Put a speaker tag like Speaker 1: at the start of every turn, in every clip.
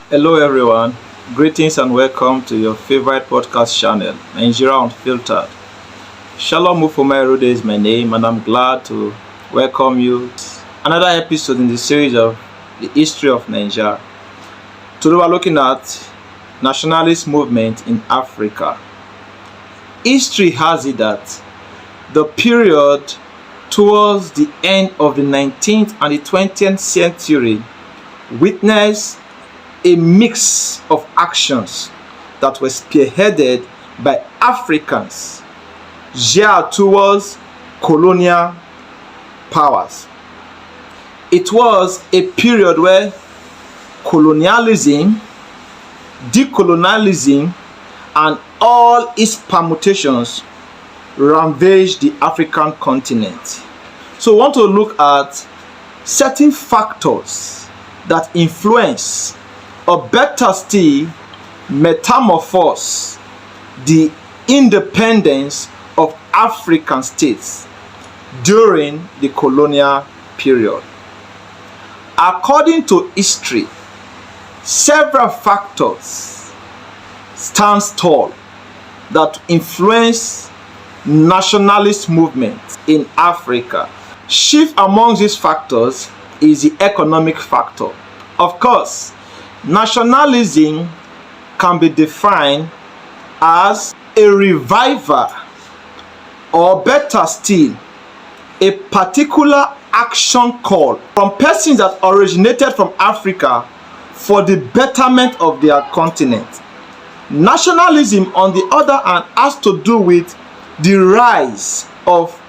Speaker 1: Hello everyone, greetings and welcome to your favorite podcast channel, Nigeria Unfiltered. Shalom Mufomairude is my name, and I'm glad to welcome you to another episode in the series of the History of NAIJA. Today we're looking at Nationalist Movement in Africa. History has it that the period towards the end of the 19th and the 20th century witnessed a mix of actions that were spearheaded by Africans geared towards colonial powers. It was a period where colonialism, decolonialism, and all its permutations ravaged the African continent. So we want to look at certain factors that influence, or better still, metamorphose the independence of African states during the colonial period. According to history, several factors stand tall that influence nationalist movement in Africa. Chief among these factors is the economic factor. Of course, nationalism can be defined as a revival, or better still, a particular action call from persons that originated from Africa for the betterment of their continent. Nationalism, on the other hand, has to do with the rise of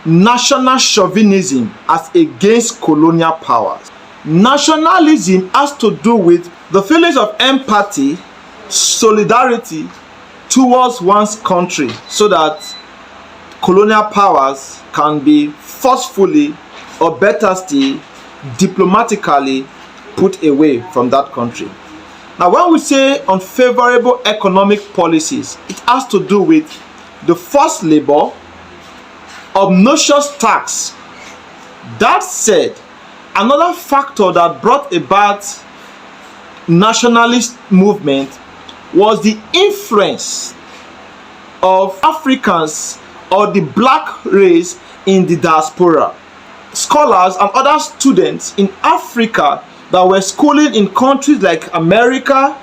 Speaker 1: national chauvinism as against colonial powers. Nationalism has to do with the feelings of empathy, solidarity towards one's country, so that colonial powers can be forcefully, or better still, diplomatically put away from that country. Now, when we say unfavorable economic policies, it has to do with the forced labor, obnoxious tax. That said, another factor that brought about nationalist movement was the influence of Africans, or the black race, in the diaspora. Scholars and other students in Africa that were schooling in countries like America,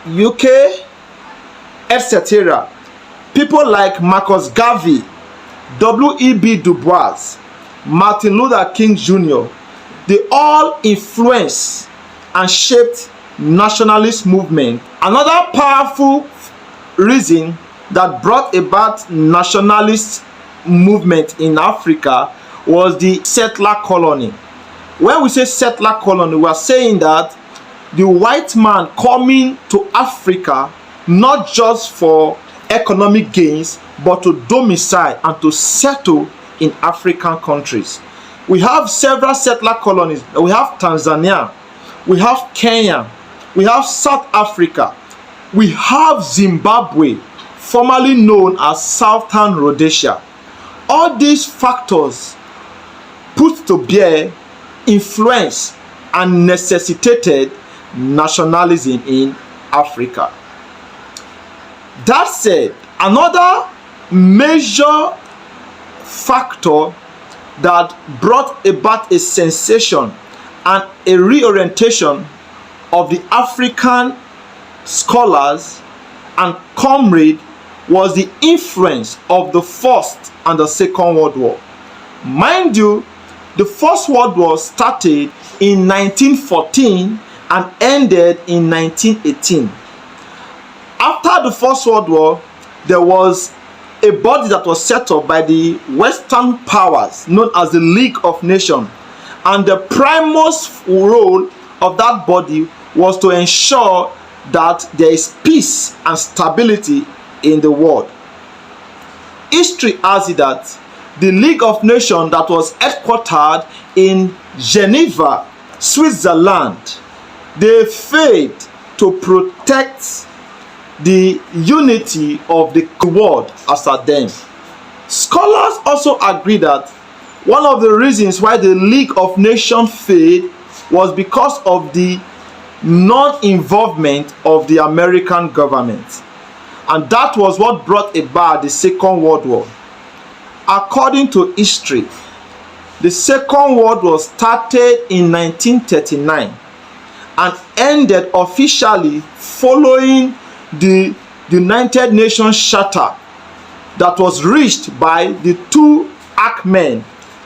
Speaker 1: UK, etcetera. People like Marcus Garvey, W.E.B DuBois, Martin Luther King Jr., they all influenced and shaped nationalist movement. Another powerful reason that brought about nationalist movement in Africa was the settler colony. When we say settler colony, we are saying that the white man coming to Africa not just for economic gains, but to domicile and to settle in African countries. We have several settler colonies. We have Tanzania, we have Kenya, we have South Africa, we have Zimbabwe, formerly known as Southern Rhodesia. All these factors put to bear influence and necessitated nationalism in Africa. That said, another major factor that brought about a sensation and a reorientation of the African scholars and comrades was the influence of the First and the Second World War. Mind you, the First World War started in 1914 and ended in 1918. After the First World War, there was a body that was set up by the Western powers known as the League of Nations, and the primus role of that body was to ensure that there is peace and stability in the world. History has it that the League of Nations that was headquartered in Geneva, Switzerland, they failed to protect the unity of the world as at then. Scholars also agree that One of the reasons why the League of Nations failed was because of the non-involvement of the American government. And that was what brought about the Second World War. According to history, the Second World War started in 1939 and ended officially following the United Nations Charter that was reached by the two Actmen,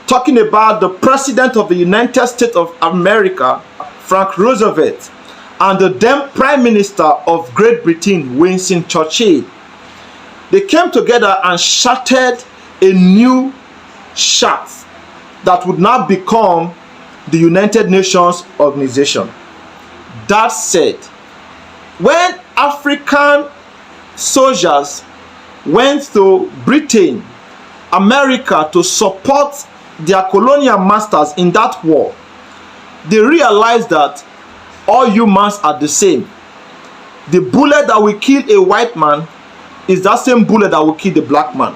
Speaker 1: talking about the President of the United States of America, Frank Roosevelt, and the then Prime Minister of Great Britain, Winston Churchill. They came together and charted a new chart that would now become the United Nations organization. That said, when African soldiers went to Britain, America, to support their colonial masters in that war, they realized that all humans are the same. The bullet that will kill a white man is that same bullet that will kill the black man.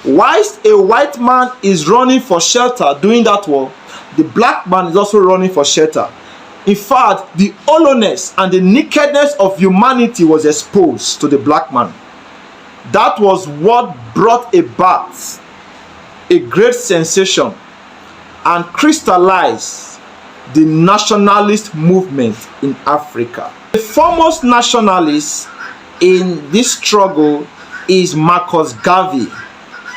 Speaker 1: Whilst a white man is running for shelter during that war, the black man is also running for shelter. In fact, the hollowness and the nakedness of humanity was exposed to the black man. That was what brought about a great sensation and crystallized the nationalist movement in Africa. The foremost nationalist in this struggle is Marcus Garvey.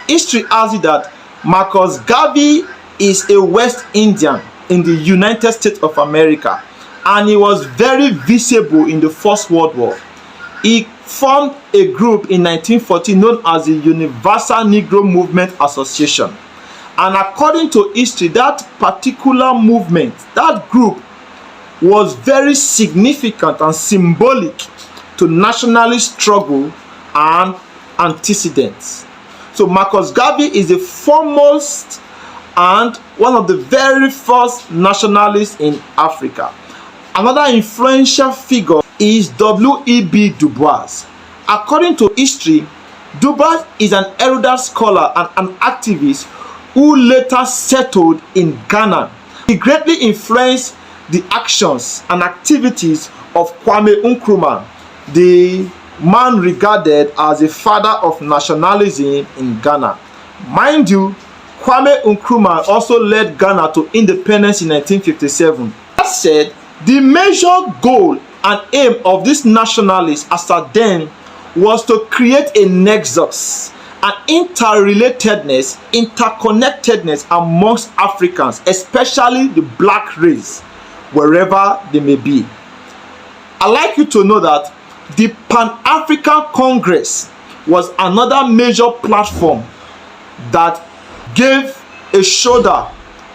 Speaker 1: History has it that Marcus Garvey is a West Indian in the United States of America, and he was very visible in the First World War. He formed a group in 1940 known as the Universal Negro Movement Association. And according to history, that particular movement, that group, was very significant and symbolic to nationalist struggle and antecedents. So Marcus Garvey is the foremost and one of the very first nationalists in Africa. Another influential figure is W.E.B DuBois. According to history, DuBois is an erudite scholar and an activist who later settled in Ghana. He greatly influenced the actions and activities of Kwame Nkrumah, the man regarded as the father of nationalism in Ghana. Mind you, Kwame Nkrumah also led Ghana to independence in 1957. That said, the major goal and aim of this nationalists after then was to create a nexus, an interrelatedness, interconnectedness amongst Africans, especially the black race, wherever they may be. I'd like you to know that the Pan-African Congress was another major platform that gave a shoulder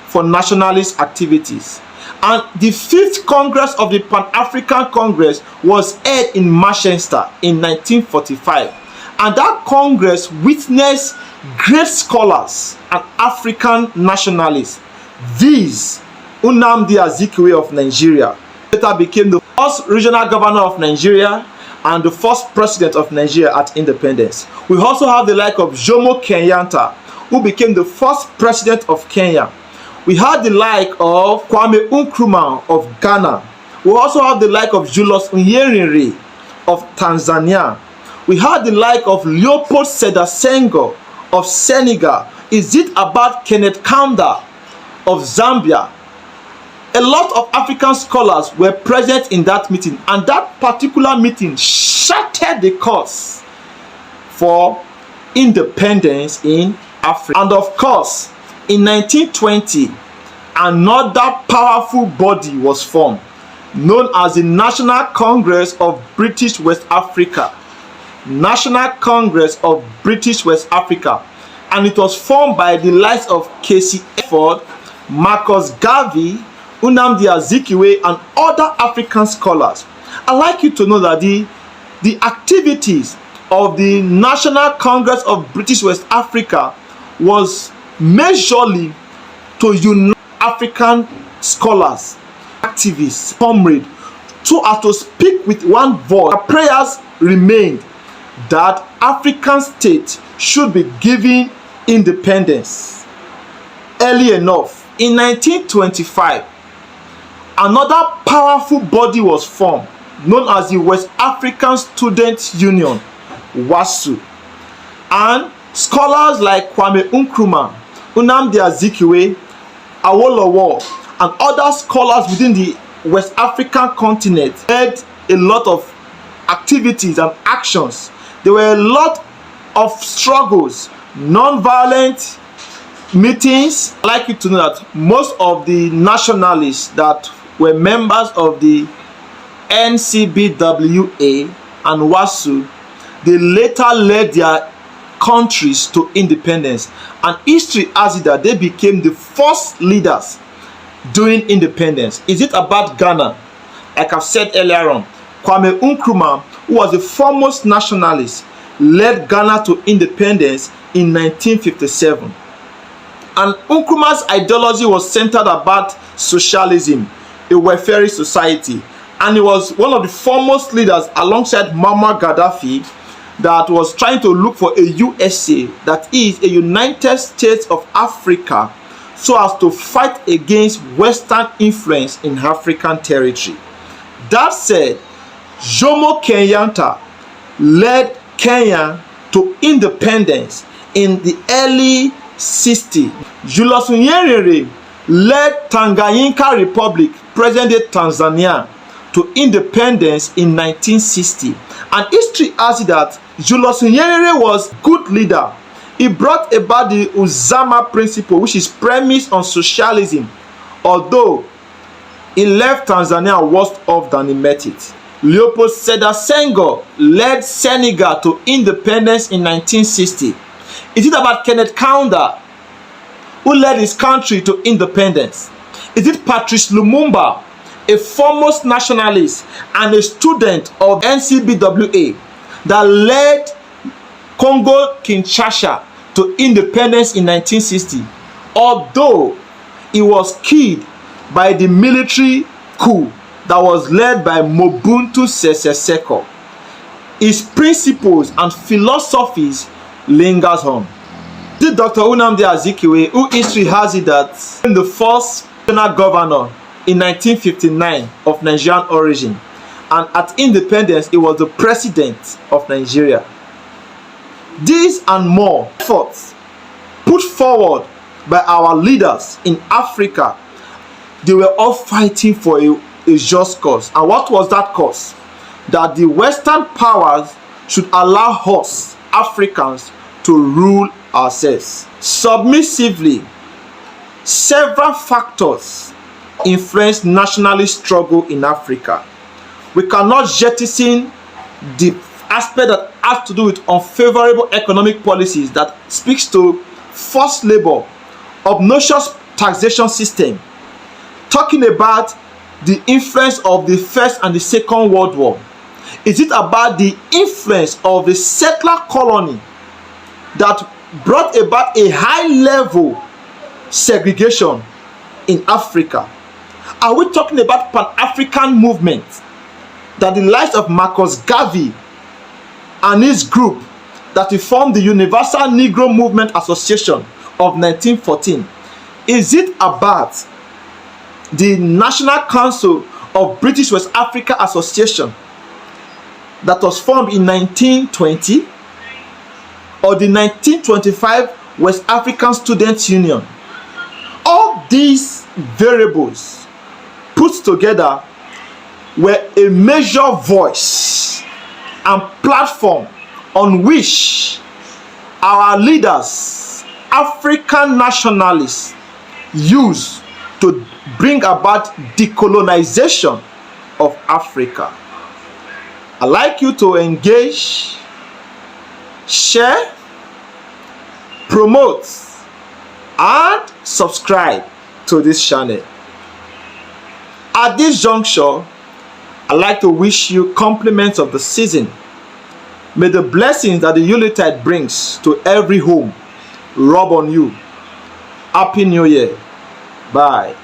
Speaker 1: for nationalist activities. And the 5th Congress of the Pan-African Congress was held in Manchester in 1945. And that Congress witnessed great scholars and African nationalists. These, Nnamdi Azikiwe of Nigeria, later became the first regional governor of Nigeria and the first president of Nigeria at independence. We also have the like of Jomo Kenyatta, who became the first president of Kenya. We had the like of Kwame Nkrumah of Ghana. We also have the like of Julius Nyerere of Tanzania. We had the like of Leopold Sedar Senghor of Senegal. Is it about Kenneth Kaunda of Zambia? A lot of African scholars were present in that meeting, and that particular meeting shattered the course for independence in Africa. And of course, in 1920, another powerful body was formed, known as the National Congress of British West Africa. National Congress of British West Africa. And it was formed by the likes of K.C. Hayford, Marcus Garvey, Nnamdi Azikiwe, and other African scholars. I'd like you to know that the activities of the National Congress of British West Africa was majorly to unite African scholars, activists, comrades, so as to speak with one voice. Our prayers remained that African states should be given independence. early enough, in 1925, another powerful body was formed known as the West African Student Union, WASU, and scholars like Kwame Nkrumah, Nnamdi Azikiwe, Awolowo, and other scholars within the West African continent led a lot of activities and actions. There were a lot of struggles, non-violent meetings. I'd like you to know that most of the nationalists that were members of the NCBWA and WASU, they later led their countries to independence, and history has it that they became the first leaders during independence. Is it about Ghana? Like I've said earlier on, Kwame Nkrumah, who was the foremost nationalist, led Ghana to independence in 1957. And Nkrumah's ideology was centered about socialism, a welfare society, and he was one of the foremost leaders alongside Muammar Gaddafi that was trying to look for a USA, that is a United States of Africa, so as to fight against Western influence in African territory. That said, Jomo Kenyatta led Kenya to independence in the early 60s. Julius Nyerere led Tanganyika Republic, present-day Tanzania, to independence in 1960. And history has it that Julius Nyerere was a good leader. He brought about the Uzama principle, which is premised on socialism, although he left Tanzania worse off than he met it. Leopold Sedar Senghor led Senegal to independence in 1960. Is it about Kenneth Kaunda, who led his country to independence? Is it Patrice Lumumba, a foremost nationalist and a student of NCBWA, that led Congo Kinshasa to independence in 1960, although he was killed by the military coup that was led by Mobutu Sese Seko? His principles and philosophies lingers on. This Dr. Nnamdi Azikiwe, who history has it that the first national governor in 1959 of Nigerian origin, and at independence he was the president of Nigeria. These and more efforts put forward by our leaders in Africa, they were all fighting for a just cause. And what was that cause? That the Western powers should allow us Africans to rule ourselves submissively. Several factors influence nationalist struggle in Africa. We cannot jettison the aspect that has to do with unfavorable economic policies that speaks to forced labor, obnoxious taxation system, talking about the influence of the First and the Second World War. Is it about the influence of the settler colony that brought about a high-level segregation in Africa? Are we talking about Pan-African movement, that the likes of Marcus Garvey and his group that he formed the Universal Negro Movement Association of 1914? Is it about the National Council of British West Africa Association that was formed in 1920, or the 1925 West African Students Union? All these variables put together were a major voice and platform on which our leaders, African nationalists, use to bring about decolonization of Africa. I'd like you to engage, share, promote, and subscribe to this channel. At this juncture, I'd like to wish you compliments of the season. May the blessings that the Yuletide brings to every home rub on you. Happy New Year. Bye.